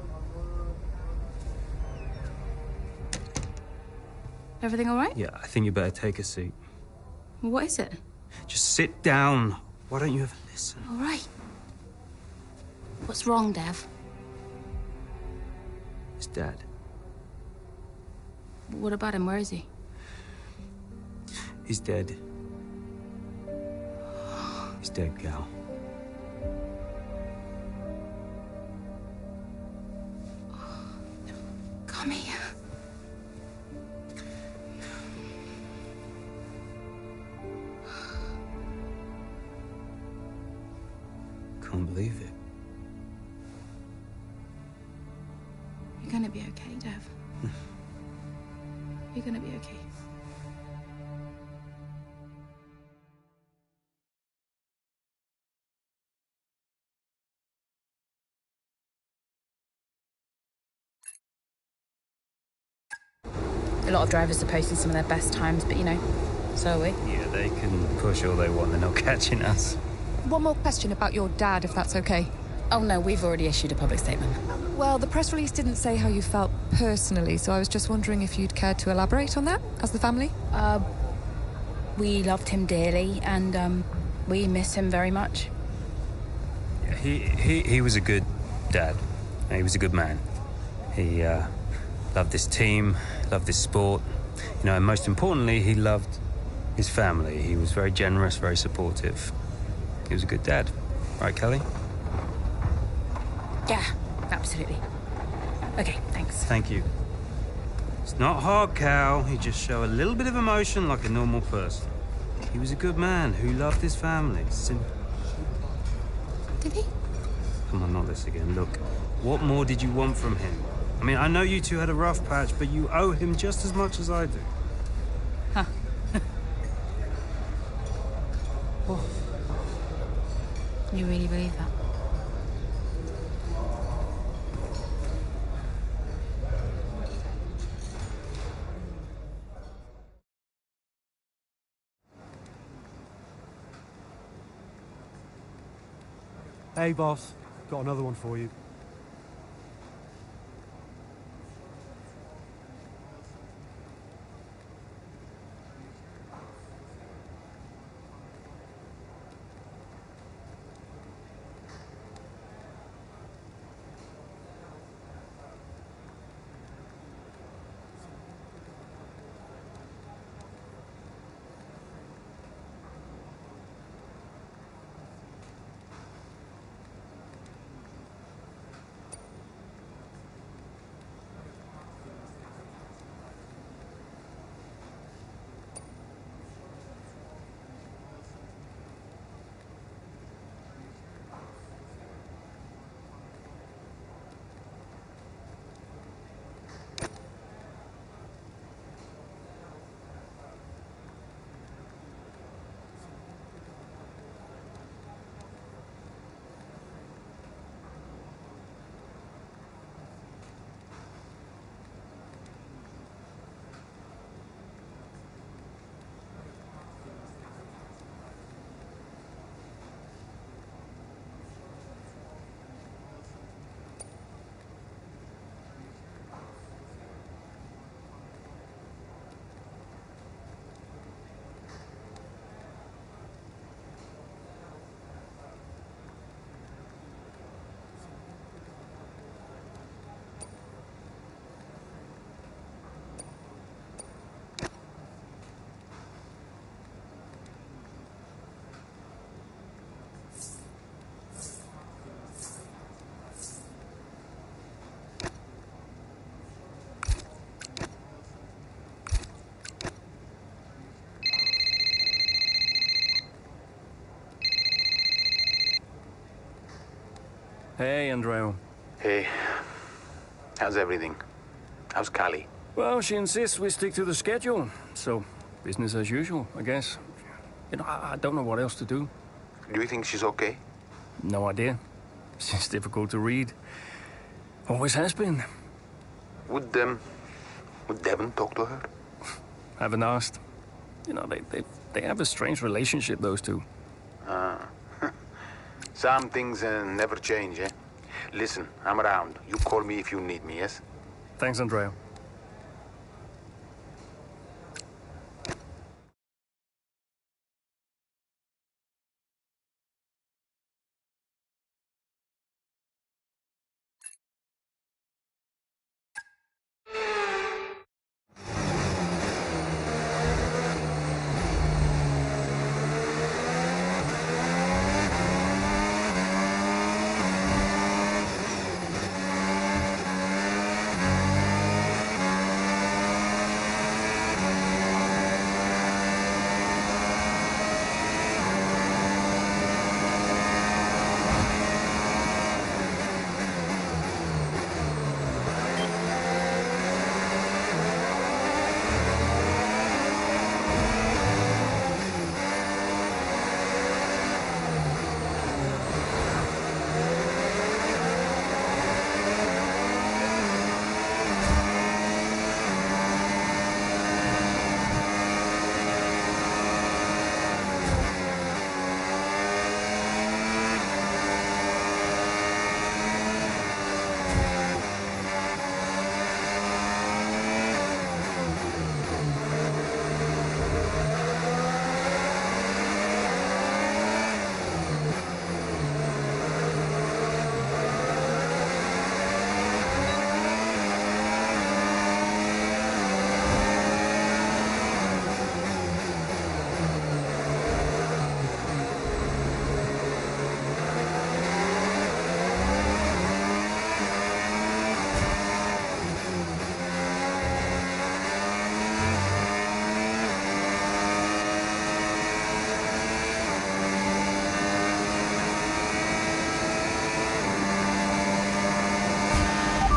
Everything all right? Yeah, I think you better take a seat. What is it? Just sit down. Why don't you ever listen? All right. What's wrong, Dev? His dad. What about him? Where is he? He's dead. He's dead, Cal. Come here. Can't believe it. You're gonna be okay, Dev. You're gonna be okay. A lot of drivers are posting some of their best times, but you know, so are we. Yeah, they can push all they want. They're not catching us. One more question about your dad, if that's okay. Oh no, we've already issued a public statement. Well, the press release didn't say how you felt personally, so I was just wondering if you'd care to elaborate on that, as the family? We loved him dearly, and we miss him very much. Yeah, he was a good dad. He was a good man. He loved this team, loved this sport. You know, and most importantly, he loved his family. He was very generous, very supportive. He was a good dad. Right, Kelly? Yeah, absolutely. Okay, thanks. Thank you. It's not hard, Cal. You just show a little bit of emotion like a normal person. He was a good man who loved his family. Simple. Did he? Come on, not this again. Look, what more did you want from him? I mean, I know you two had a rough patch, but you owe him just as much as I do. Huh. Oh. You really believe that? Hey, boss. Got another one for you. Hey, Andreo. Hey. How's everything? How's Callie? Well, she insists we stick to the schedule. So, business as usual, I guess. You know, I don't know what else to do. Do you think she's okay? No idea. She's difficult to read. Always has been. Would Devon talk to her? Haven't asked. You know, they have a strange relationship, those two. Some things never change, eh? Listen, I'm around. You call me if you need me, yes? Thanks, Andreo.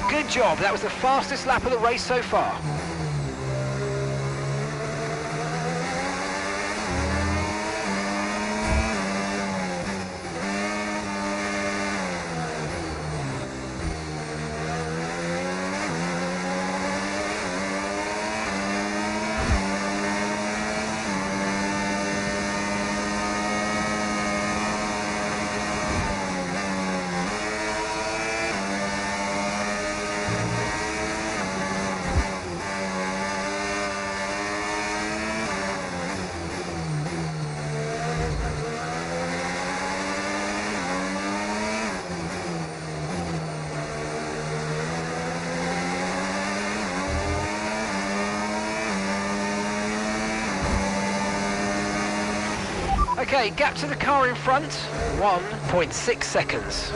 Good job. That was the fastest lap of the race so far. Okay, gap to the car in front, 1.6 seconds.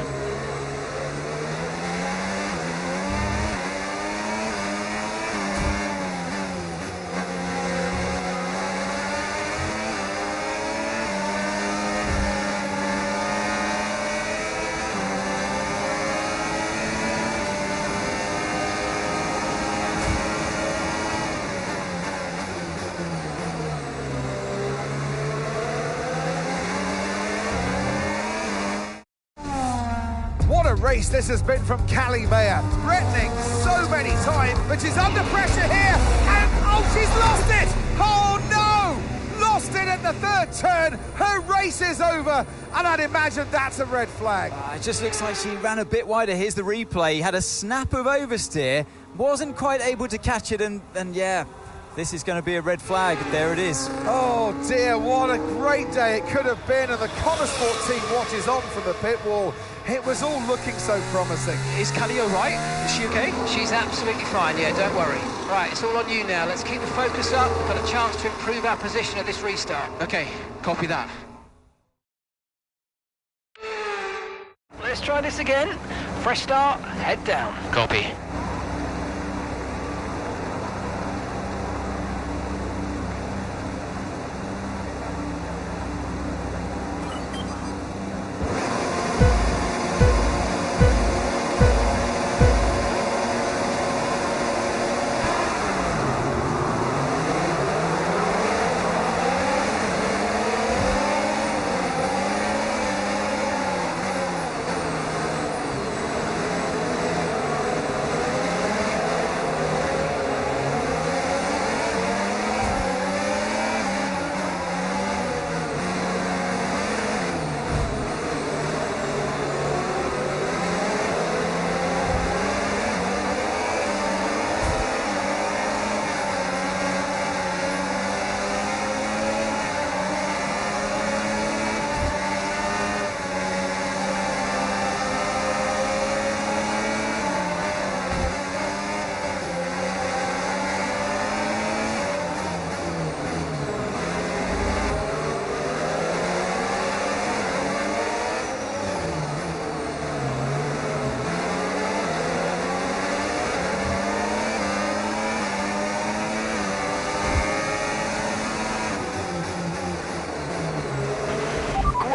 What a race this has been from Callie Mayer. Threatening so many times, but she's under pressure here. And, oh, she's lost it! Oh, no! Lost it at the third turn. Her race is over. And I'd imagine that's a red flag. It just looks like she ran a bit wider. Here's the replay. Had a snap of oversteer. Wasn't quite able to catch it. And yeah, this is going to be a red flag. There it is. Oh, dear. What a great day it could have been. And the Connosport team watches on from the pit wall. It was all looking so promising. Is Callie all right? Is she okay? She's absolutely fine, yeah, don't worry. Right, it's all on you now. Let's keep the focus up. We've got a chance to improve our position at this restart. Okay, copy that. Let's try this again. Fresh start, head down. Copy.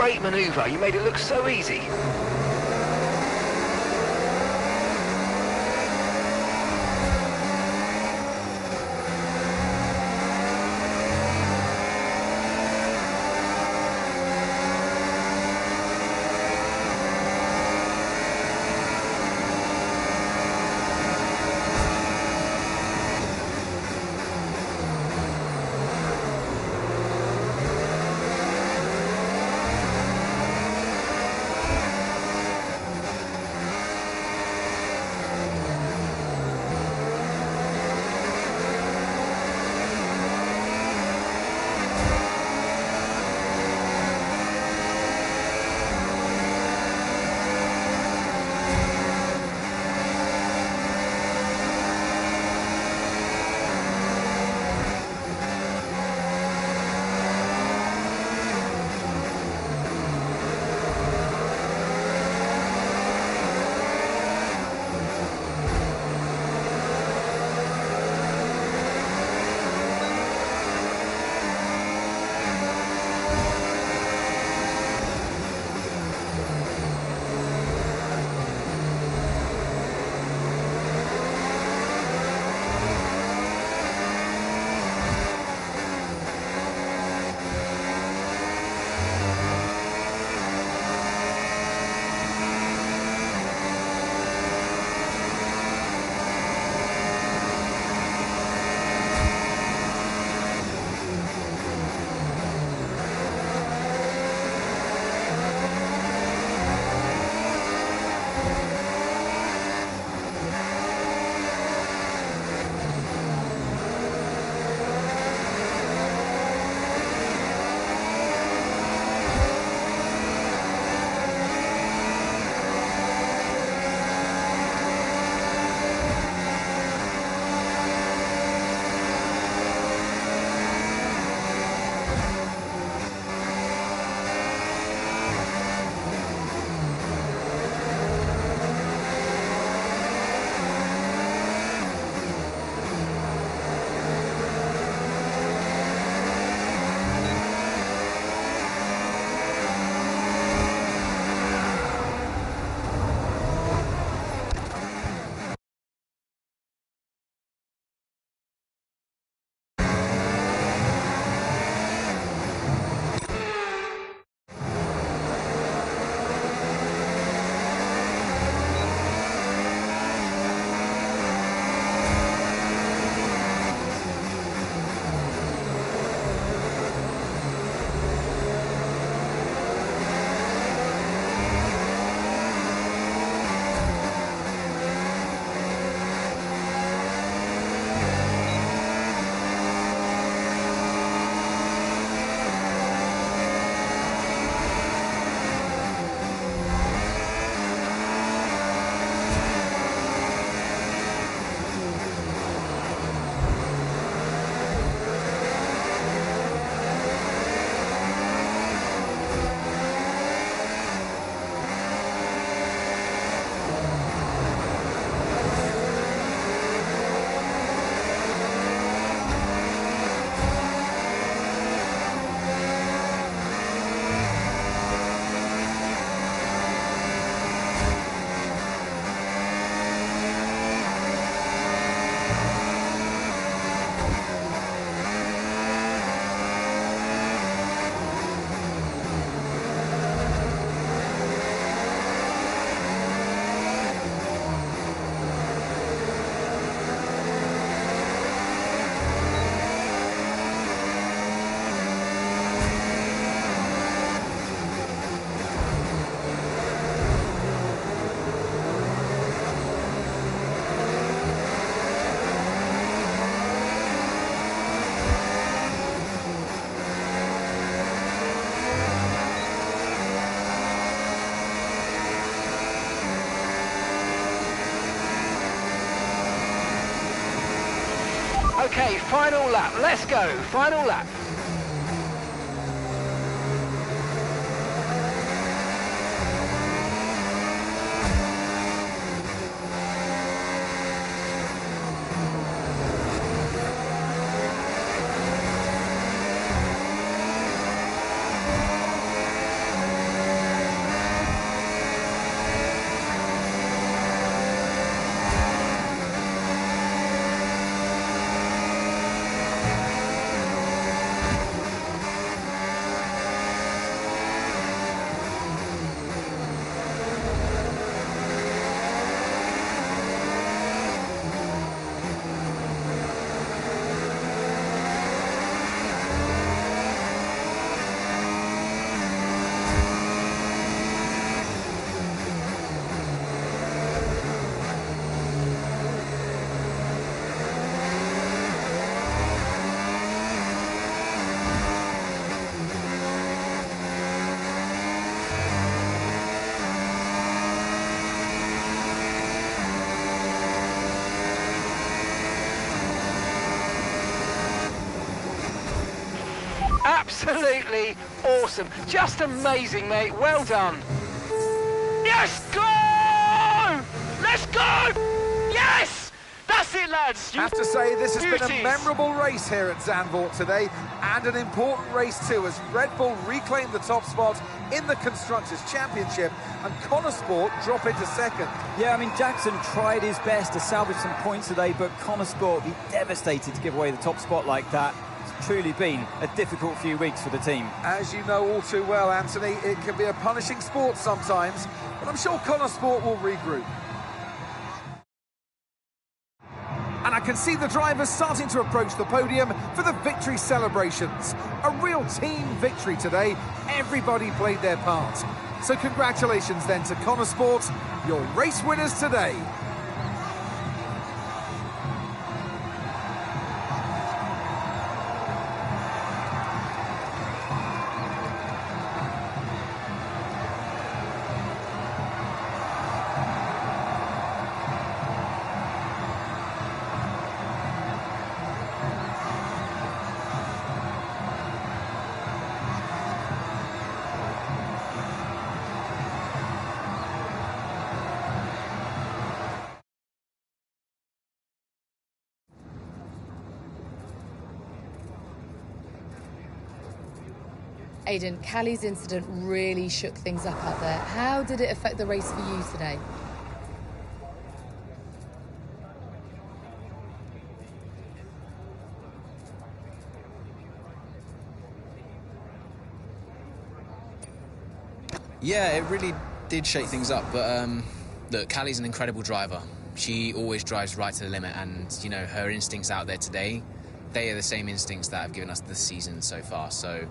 great manoeuvre. You made it look so easy. Okay, final lap. Let's go. Final lap. Absolutely awesome. Just amazing, mate. Well done. Yes, go! Let's go! Yes! That's it, lads. Have to say, this has been a Beauties. memorable race here at Zandvoort today, and an important race too, as Red Bull reclaim the top spot in the Constructors' Championship, and Connor Sport drop into second. Yeah, I mean, Jackson tried his best to salvage some points today, but Connor Sport be devastated to give away the top spot like that. It's truly been a difficult few weeks for the team. As you know all too well, Anthony, it can be a punishing sport sometimes, but I'm sure Connor Sport will regroup. And I can see the drivers starting to approach the podium for the victory celebrations. A real team victory today. Everybody played their part. So congratulations then to Connor Sport, your race winners today. Aidan, Callie's incident really shook things up out there. How did it affect the race for you today? Yeah, it really did shake things up, but look, Callie's an incredible driver. She always drives right to the limit, and, you know, her instincts out there today, they are the same instincts that have given us the season so far, so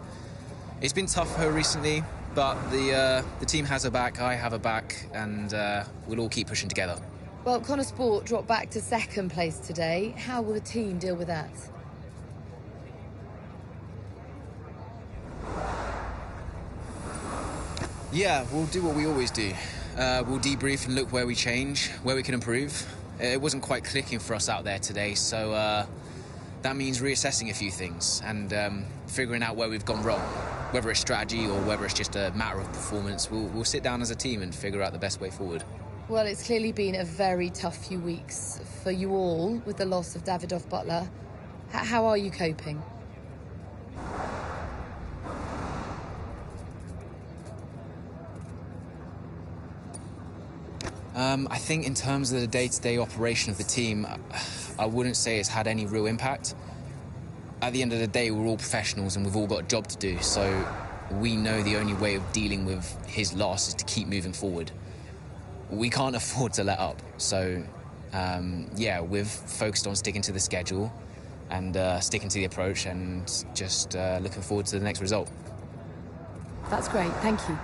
it's been tough for her recently, but the team has her back, I have her back, and we'll all keep pushing together. Well, Connor Sport dropped back to second place today. How will the team deal with that? Yeah, we'll do what we always do. We'll debrief and look where we change, where we can improve. It wasn't quite clicking for us out there today, so that means reassessing a few things and figuring out where we've gone wrong. Whether it's strategy or whether it's just a matter of performance, we'll sit down as a team and figure out the best way forward. Well, it's clearly been a very tough few weeks for you all with the loss of Davidoff Butler. How are you coping? I think in terms of the day-to-day operation of the team, I wouldn't say it's had any real impact. At the end of the day, we're all professionals and we've all got a job to do, so we know the only way of dealing with his loss is to keep moving forward. We can't afford to let up, so yeah, we've focused on sticking to the schedule and sticking to the approach and just looking forward to the next result. That's great, thank you.